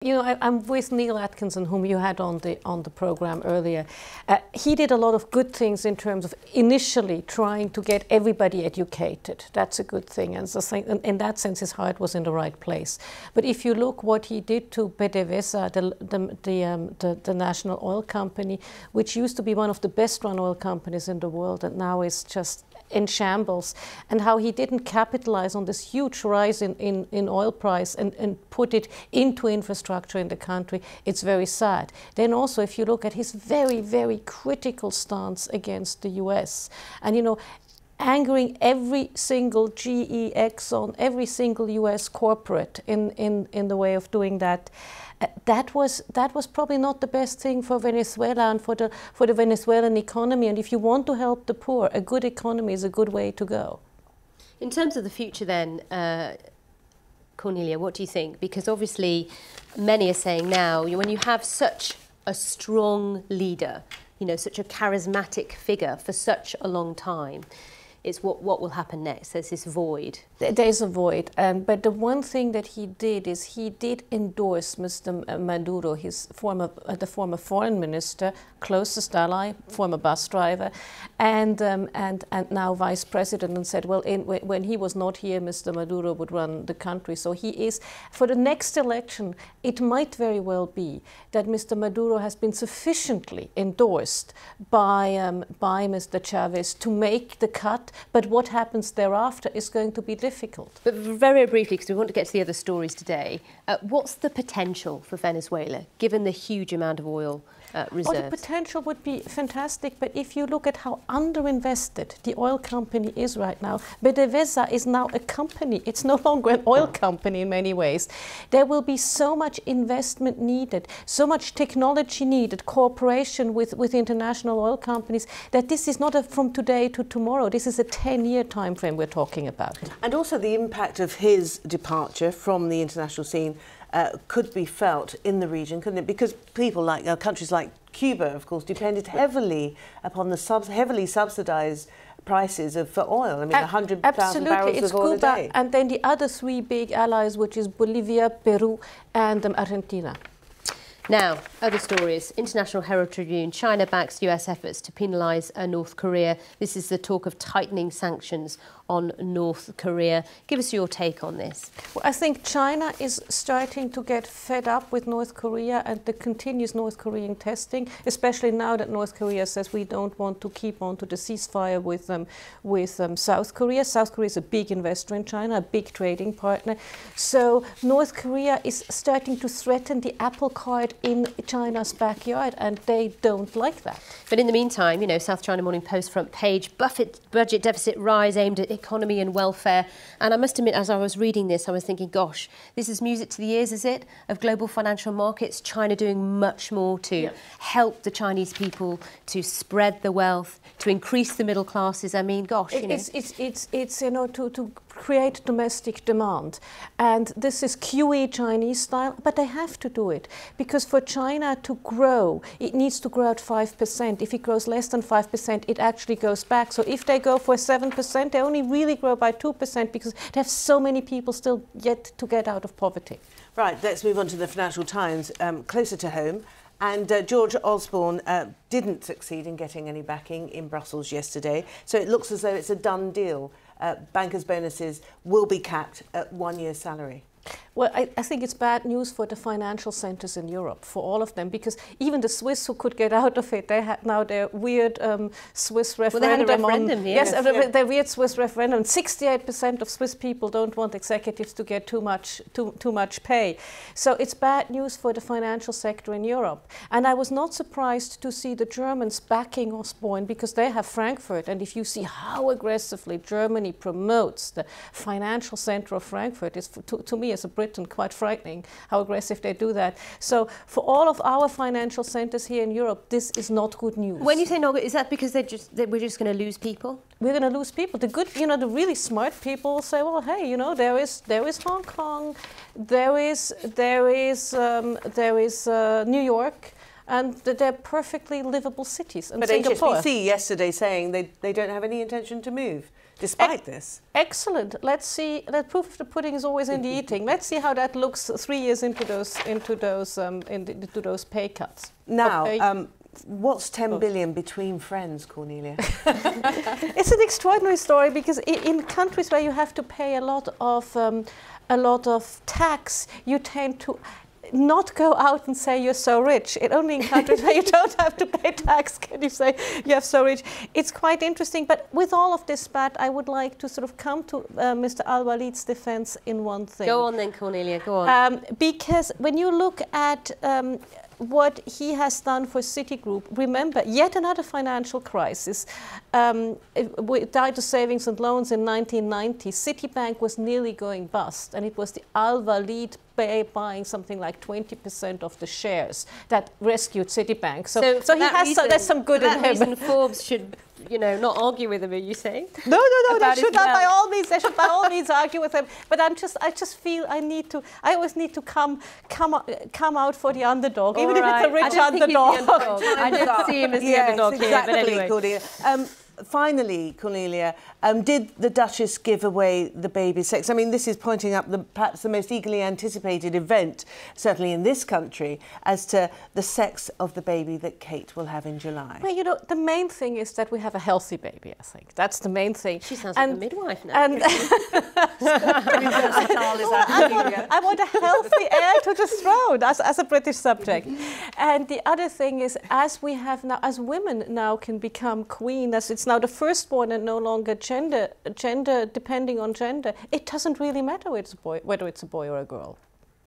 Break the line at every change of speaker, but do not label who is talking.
You know, I'm with Neil Atkinson, whom you had on the program earlier. He did a lot of good things in terms of initially trying to get everybody educated. That's a good thing, and so in that sense, his heart was in the right place. But if you look what he did to PDVSA, the national oil company, which used to be one of the best-run oil companies in the world, and now is just in shambles, and how he didn't capitalize on this huge rise in oil price and put it into infrastructure in the country, it's very sad. Then also, if you look at his very, very critical stance against the US, and you know, angering every single GE, Exxon, every single US corporate in the way of doing that, that was probably not the best thing for Venezuela and for the Venezuelan economy. And if you want to help the poor, a good economy is a good way to go.
In terms of the future then, Cornelia, what do you think? Because obviously many are saying now, when you have such a strong leader, you know, such a charismatic figure for such a long time, it's what will happen next. There's this void.
There's a void, but the one thing that he did is he did endorse Mr. Maduro, his the former foreign minister, closest ally, former bus driver, and now vice president, and said, well, when he was not here, Mr. Maduro would run the country. So he is, for the next election, it might very well be that Mr. Maduro has been sufficiently endorsed by Mr. Chavez to make the cut, but what happens thereafter is going to be difficult.
But very briefly, because we want to get to the other stories today, what's the potential for Venezuela, given the huge amount of oil reserves?
Oh, the potential would be fantastic, but if you look at how underinvested the oil company is right now, PDVSA is now a company. It's no longer an oil company in many ways. There will be so much investment needed, so much technology needed, cooperation with international oil companies, that this is not from today to tomorrow. This is a 10-year time frame we're talking about.
And also the impact of his departure from the international scene could be felt in the region, couldn't it? Because people like countries like Cuba, of course, depended heavily upon the heavily subsidised prices for oil. I mean, 100,000 barrels of oil a day.
And then the other three big allies, which is Bolivia, Peru, and Argentina.
Now, other stories. International Herald Tribune, China backs US efforts to penalise North Korea. This is the talk of tightening sanctions on North Korea. Give us your take on this.
Well, I think China is starting to get fed up with North Korea and the continuous North Korean testing, especially now that North Korea says we don't want to keep on to the ceasefire with South Korea. South Korea is a big investor in China, a big trading partner. So North Korea is starting to threaten the apple cart in China's backyard, and they don't like that.
But in the meantime, you know, South China Morning Post front page, budget deficit rise aimed at economy and welfare. And I must admit, as I was reading this, I was thinking, gosh, this is music to the ears, is it, of global financial markets? China doing much more to help the Chinese people, to spread the wealth, to increase the middle classes. I mean, gosh, you know.
It's you know, to create domestic demand. And this is QE Chinese style, but they have to do it. Because for China to grow, it needs to grow at 5%. If it grows less than 5%, it actually goes back. So if they go for 7%, they only really grow by 2% because they have so many people still yet to get out of poverty.
Right, let's move on to the Financial Times, closer to home. And George Osborne didn't succeed in getting any backing in Brussels yesterday. So it looks as though it's a done deal. Bankers' bonuses will be capped at 1 year's salary.
Well, I think it's bad news for the financial centres in Europe, for all of them, because even the Swiss who could get out of it, they had now their weird Swiss referendum.
Well, they had a referendum,
yes, their weird Swiss referendum. 68% of Swiss people don't want executives to get too much pay. So it's bad news for the financial sector in Europe. And I was not surprised to see the Germans backing Osborne, because they have Frankfurt. And if you see how aggressively Germany promotes the financial centre of Frankfurt, it's to me as a Briton quite frightening how aggressive they do that. So for all of our financial centres here in Europe, this is not good news.
When you say not good, is that because we're just going to lose people?
We're going to lose people. The good, you know, the really smart people will say, well, hey, you know, there is Hong Kong, there is New York, and they're perfectly livable cities. And
but
Singapore.
HSBC yesterday saying they don't have any intention to move. despite this.
Excellent. Let's see. The proof of the pudding is always in the eating. Let's see how that looks 3 years into those pay cuts.
Now, what's 10 billion between friends, Cornelia?
It's an extraordinary story because in countries where you have to pay a lot of tax, you tend to not go out and say you're so rich. It only in countries where you don't have to pay tax can you say you're so rich. It's quite interesting. But with all of this spat, I would like to sort of come to Mr. Al-Walid's defense in one thing.
Go on then, Cornelia, go on.
Because when you look at what he has done for Citigroup, remember, yet another financial crisis. With Died Savings and Loans in 1990, Citibank was nearly going bust, and it was the Al-Walid buying something like 20% of the shares that rescued Citibank. So he has there's some good in him.
For that reason, Forbes should, not argue with him. Are you saying?
No. They should not by all means. They should by all means argue with him. But I just feel I always need to come out for the underdog, even if it's a rich underdog.
I don't see him as the underdog
exactly,
here. But anyway.
Cornelia. Finally, Cornelia, did the Duchess give away the baby sex? I mean, this is pointing up perhaps the most eagerly anticipated event, certainly in this country, as to the sex of the baby that Kate will have in July.
Well, the main thing is that we have a healthy baby, I think. That's the main thing.
She sounds like a midwife now. And
I want a healthy heir to the throne as a British subject. And the other thing is, as we have now, as women now can become queen, as it's now the firstborn and no longer gender depending on gender, it doesn't really matter whether it's a boy or a girl.